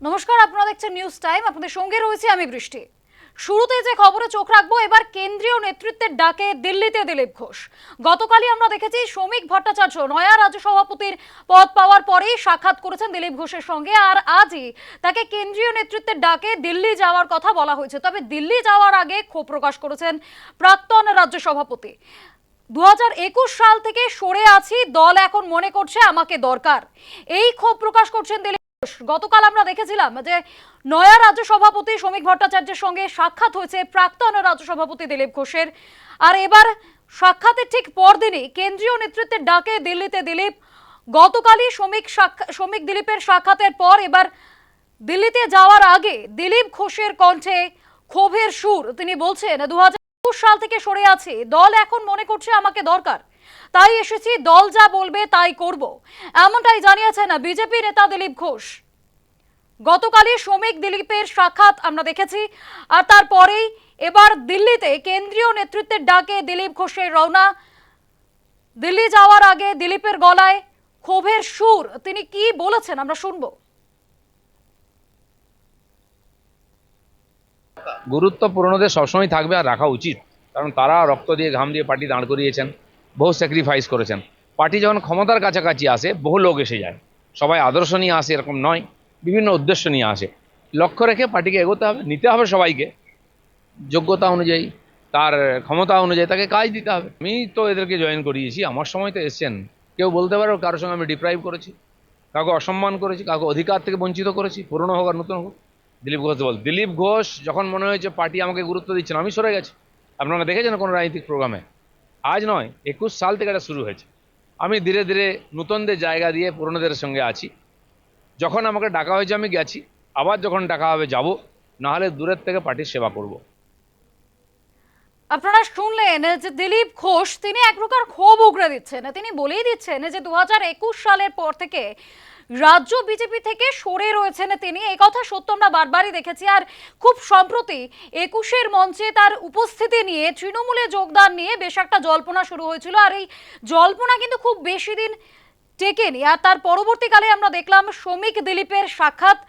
নমস্কার, আপনারা দেখছেন নিউজ টাইম। আপনাদের সঙ্গে রয়েছে আমি বৃষ্টি। শুরুতে যে খবরে চোখ রাখবো, এবার কেন্দ্রীয় নেতৃত্বের ডাকে দিল্লিতে দিলীপ ঘোষ। গতকালই আমরা দেখেছি শ্রমিক ভট্টাচার্য নয়া রাজ্য সভাপতির পদ পাওয়ার পরেই সাক্ষাৎ করেছেন দিলীপ ঘোষের সঙ্গে, আর আজই তাকে কেন্দ্রীয় নেতৃত্বের ডাকে দিল্লি যাওয়ার কথা বলা হয়েছে। তবে দিল্লি যাওয়ার আগে ক্ষোভ প্রকাশ করেছেন প্রাক্তন রাজ্য সভাপতি। 2021 সাল থেকে সরে আছি, দল এখন মনে করছে আমাকে দরকার, এই ক্ষোভ প্রকাশ করছেন দিলীপ। গতকাল আমরা দেখেছিলাম যে নয়া রাজ্য সভাপতি শ্রমিক ভট্টাচার্যের সঙ্গে সাক্ষাৎ হয়েছে প্রাক্তন রাজ্য সভাপতি দিলীপ ঘোষের, আর এবার সাক্ষাতের ঠিক পরদিনই কেন্দ্রীয় নেতৃত্বের ডাকে দিল্লিতে দিলীপ। গতকালই শ্রমিক দিলীপের সাক্ষাতের পর এবার দিল্লিতে যাওয়ার আগে দিলীপ ঘোষের কণ্ঠে ক্ষোভের সুর। তিনি বলছেন 2021 সাল থেকে সরে আছি, দল এখন মনে করছে আমাকে দরকার, তাই এসেছি, দল যা বলবে তাই করব, এমনটাই জানিয়েছেন বিজেপি নেতা দিলীপ ঘোষ। গতকালই শ্রমিক দিলীপের সাক্ষাৎ আমরা দেখেছি, আর তারপরেই এবার দিল্লিতে কেন্দ্রীয় নেতৃত্বের ডাকে দিলীপ ঘোষের রওনা। দিল্লি যাওয়ার আগে দিলীপের গলায় ক্ষোভের সুর, তিনি কি বলেছেন আমরা শুনবো। গুরুত্বপূর্ণদের সবসময় থাকবে আর রাখা উচিত, কারণ তারা রক্ত দিয়ে ঘাম দিয়ে পার্টি দাঁড় করিয়েছেন, বহু স্যাক্রিফাইস করেছেন। পার্টি যখন ক্ষমতার কাছাকাছি আসে বহু লোক এসে যায়, সবাই আদর্শ নিয়ে আসে এরকম নয়, বিভিন্ন উদ্দেশ্য নিয়ে আসে। লক্ষ্য রেখে পার্টিকে এগোতে হবে, নিতে হবে সবাইকে যোগ্যতা অনুযায়ী, তার ক্ষমতা অনুযায়ী তাকে কাজ দিতে হবে। আমি তো এদেরকে জয়েন করিয়েছি, আমার সময় তো এসছেন। কেউ বলতে পারো কারোর সঙ্গে আমি ডিপ্রাইভ করেছি, কাউকে অসম্মান করেছি, কাউকে অধিকার থেকে বঞ্চিত করেছি, পুরনো হোক আর নতুন হোক। দিলীপ ঘোষ বল, দিলীপ ঘোষ যখন মনে হয়েছে পার্টি আমাকে গুরুত্ব দিচ্ছে না, আমি সরে গেছি। আপনারা দেখেছেন কোনো রাজনৈতিক প্রোগ্রামে? আজ নয়, 21 সাল থেকে এটা শুরু হয়েছে। আমি ধীরে ধীরে নতুনদের জায়গা দিয়ে পুরনোদের সঙ্গে আছি। যখন আমাকে ডাকা হয়েছে আমি গেছি, আবার যখন ডাকা হবে যাব, নাহলে দূরের থেকে পার্টির সেবা করব। আপনারা শুনলেন যে দিলীপ ঘোষ তিনি এক প্রকার ক্ষোভ উগরে দিচ্ছেন। তিনি বলেই দিচ্ছেন যে 2021 সালের পর থেকে রাজ্য বিজেপি থেকে সরে রয়েছেন তিনি। এই কথা সত্য, আমরা বারবারই দেখেছি। আর খুব সম্প্রতি 21-এর মঞ্চে তার উপস্থিতি নিয়ে, তৃণমূলে যোগদান নিয়ে বেশ একটা জল্পনা শুরু হয়েছিল, আর এই জল্পনা কিন্তু খুব বেশি দিন টেকেনি। আর তার পরবর্তীকালে আমরা দেখলাম শ্রমিক দিলীপের সাক্ষাৎ,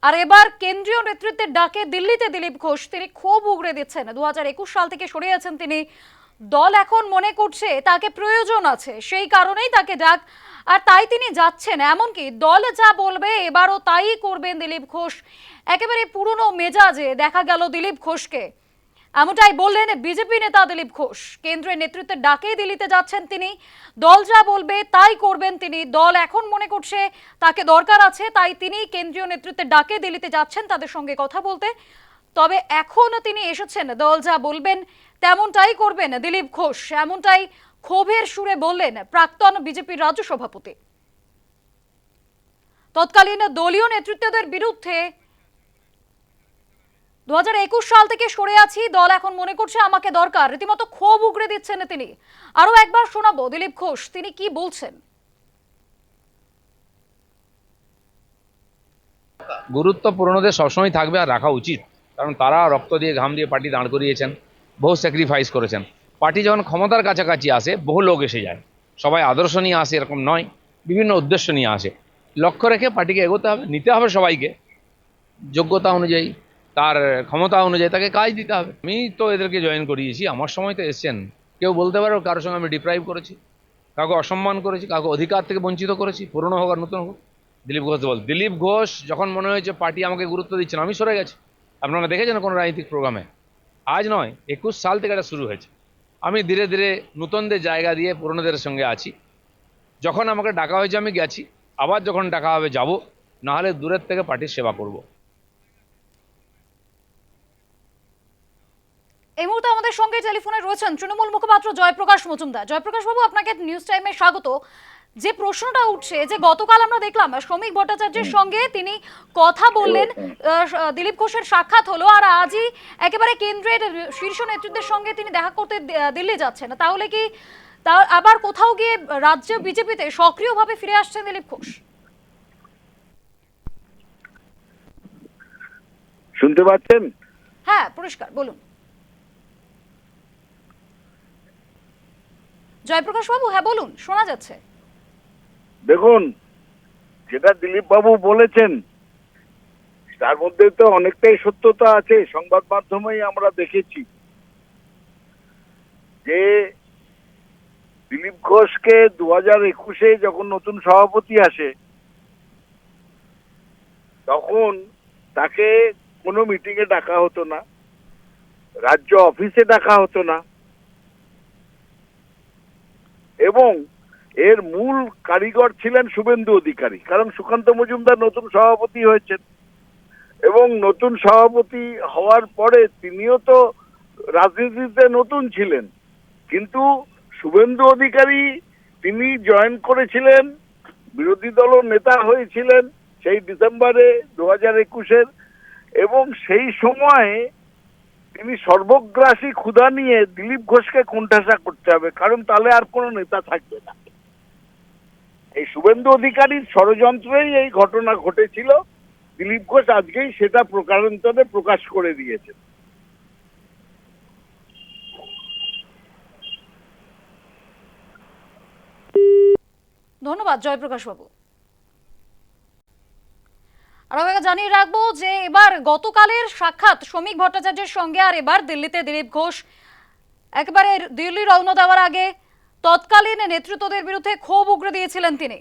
আর এবার কেন্দ্রীয় নেতৃত্বের ডাকে দিল্লিতে দিলীপ ঘোষ তিনি ক্ষোভ উগরে দিচ্ছেন। 2021 সাল থেকে সরে আছেন তিনি, দল এখন মনে করছে তাকে প্রয়োজন আছে, সেই কারণেই তাকে ডাক, আর তাই তিনি যাচ্ছেন। এমনকি দল যা বলবে এবারও তাই করবেন দিলীপ ঘোষ। একেবারে পুরনো মেজাজে দেখা গেল দিলীপ ঘোষকে, এমনটাই বললেন বিজেপি নেতা দিলীপ ঘোষ। কেন্দ্রের নেতৃত্বের ডাকেই দিল্লিতে যাচ্ছেন তিনি, দল যা বলবে তাই করবেন তিনি। দল এখন মনে করছে তাকে দরকার আছে, তাই তিনি কেন্দ্রীয় নেতৃত্বের ডাকে দিল্লিতে যাচ্ছেন তাদের সঙ্গে কথা বলতে। তবে এখনো তিনি এসেছেন, দল যা বলবেন তেমনটাই করবেন দিলীপ ঘোষ, এমনটাই ক্ষোভের সুরে বললেন প্রাক্তন বিজেপির রাজ্য সভাপতি। তৎকালীন দলীয় নেতৃত্বদের বিরুদ্ধে 2021 সাল থেকে সরে আছি, দল এখন মনে করছে আমাকে দরকার, রীতিমতো ক্ষোভ উগরে দিচ্ছেন তিনি। আরো একবার শোনাবো দিলীপ ঘোষ তিনি কি বলছেন। গুরুত্বপূর্ণদের সবসময় থাকবে আর রাখা উচিত, কারণ তারা রক্ত দিয়ে ঘাম দিয়ে পার্টি দাঁড় করিয়েছেন, বহু স্যাক্রিফাইস করেছেন। পার্টি যখন ক্ষমতার কাছাকাছি আসে বহু লোক এসে যায়, সবাই আদর্শ নিয়ে আসে এরকম নয়, বিভিন্ন উদ্দেশ্য নিয়ে আসে। লক্ষ্য রেখে পার্টিকে এগোতে হবে, নিতে হবে সবাইকে যোগ্যতা অনুযায়ী, তার ক্ষমতা অনুযায়ী তাকে কাজ দিতে হবে। আমি তো এদেরকে জয়েন করিয়েছি, আমার সময় তো এসছেন। কেউ বলতে পারো কারোর সঙ্গে আমি ডিপ্রাইভ করেছি, কাউকে অসম্মান করেছি, কাউকে অধিকার থেকে বঞ্চিত করেছি, পুরনো হোক আর নতুন হোক। দিলীপ ঘোষ বল, দিলীপ ঘোষ যখন মনে হয়েছে পার্টি আমাকে গুরুত্ব দিচ্ছে না, আমি সরে গেছি। আপনারা দেখেছেন কোনো রাজনৈতিক প্রোগ্রামে? আজ নয়, 21 সাল থেকে এটা শুরু হয়েছে। আমি ধীরে ধীরে নতুনদের জায়গা দিয়ে পুরনোদের সঙ্গে আছি। যখন আমাকে ডাকা হয়েছে আমি গেছি, আবার যখন ডাকা হবে যাব, নাহলে দূরের থেকে পার্টির সেবা করব। এই মুহূর্তে আমাদের সঙ্গে টেলিফোনে রয়েছেন তৃণমূল মুখপাত্র জয়প্রকাশ মজুমদার। জয়প্রকাশ বাবু, আপনাকে নিউজ টাইমে স্বাগত। যে প্রশ্নটা উঠছে যে গতকাল আমরা দেখলাম শ্রমিক ভট্টাচার্যের সঙ্গে তিনি কথা বললেন, দিলীপ ঘোষের সাক্ষাৎ হলো, আর আজই একেবারে কেন্দ্রের শীর্ষ নেতৃত্বের সঙ্গে তিনি দেখা করতে দিল্লি যাচ্ছেন, তাহলে কি আবার কোথাও গিয়ে রাজ্য বিজেপিতে সক্রিয়ভাবে ফিরে আসছেন দিলীপ ঘোষ? শুনতে পাচ্ছেন? হ্যাঁ, পরিষ্কার বলুন জয়প্রকাশ বাবু। হ্যাঁ বলুন, শোনা যাচ্ছে। দেখুন, যেটা দিলীপ বাবু বলেছেন তার মধ্যে তো অনেকটাই সত্যতা আছে। সংবাদ মাধ্যমেই আমরা দেখেছি যে দিলীপ ঘোষকে 2021-এ যখন নতুন সভাপতি আসে তখন তাকে কোনো মিটিং এ ডাকা হতো না, রাজ্য অফিসে ডাকা হতো না, এবং এর মূল কারিগর ছিলেন শুভেন্দু অধিকারী। কারণ সুকান্ত মজুমদার নতুন সভাপতি হয়েছেন এবং নতুন সভাপতি হওয়ার পরে তিনিও তো রাজনীতিতে নতুন ছিলেন, কিন্তু শুভেন্দু অধিকারী তিনি জয়েন করেছিলেন, বিরোধী দল নেতা হয়েছিলেন সেই ডিসেম্বরে 2021-এর, এবং সেই সময়ে তিনি সর্বগ্রাসী ক্ষুধা নিয়ে দিলীপ ঘোষকে কোণঠাসা করতে হবে, কারণ তাহলে আর কোনো নেতা থাকবে না। এই শুভেন্দু অধিকারীর ষড়যন্ত্রেই এই ঘটনা ঘটেছিল। দিলীপ ঘোষ আজকেই সেটা প্রকারান্তরে প্রকাশ করে দিয়েছেন। ধন্যবাদ জয়প্রকাশ বাবু। আর আমরা জানিয়ে রাখবো যে এবার গতকালের সাক্ষাৎ শ্রমিক ভট্টাচার্যের সঙ্গে, আর এবার দিল্লিতে দিলীপ ঘোষ একেবারে দিল্লি রওনা দেওয়ার আগে তৎকালীন নেতৃত্বদের বিরুদ্ধে ক্ষোভ উগরে দিয়েছিলেন তিনি।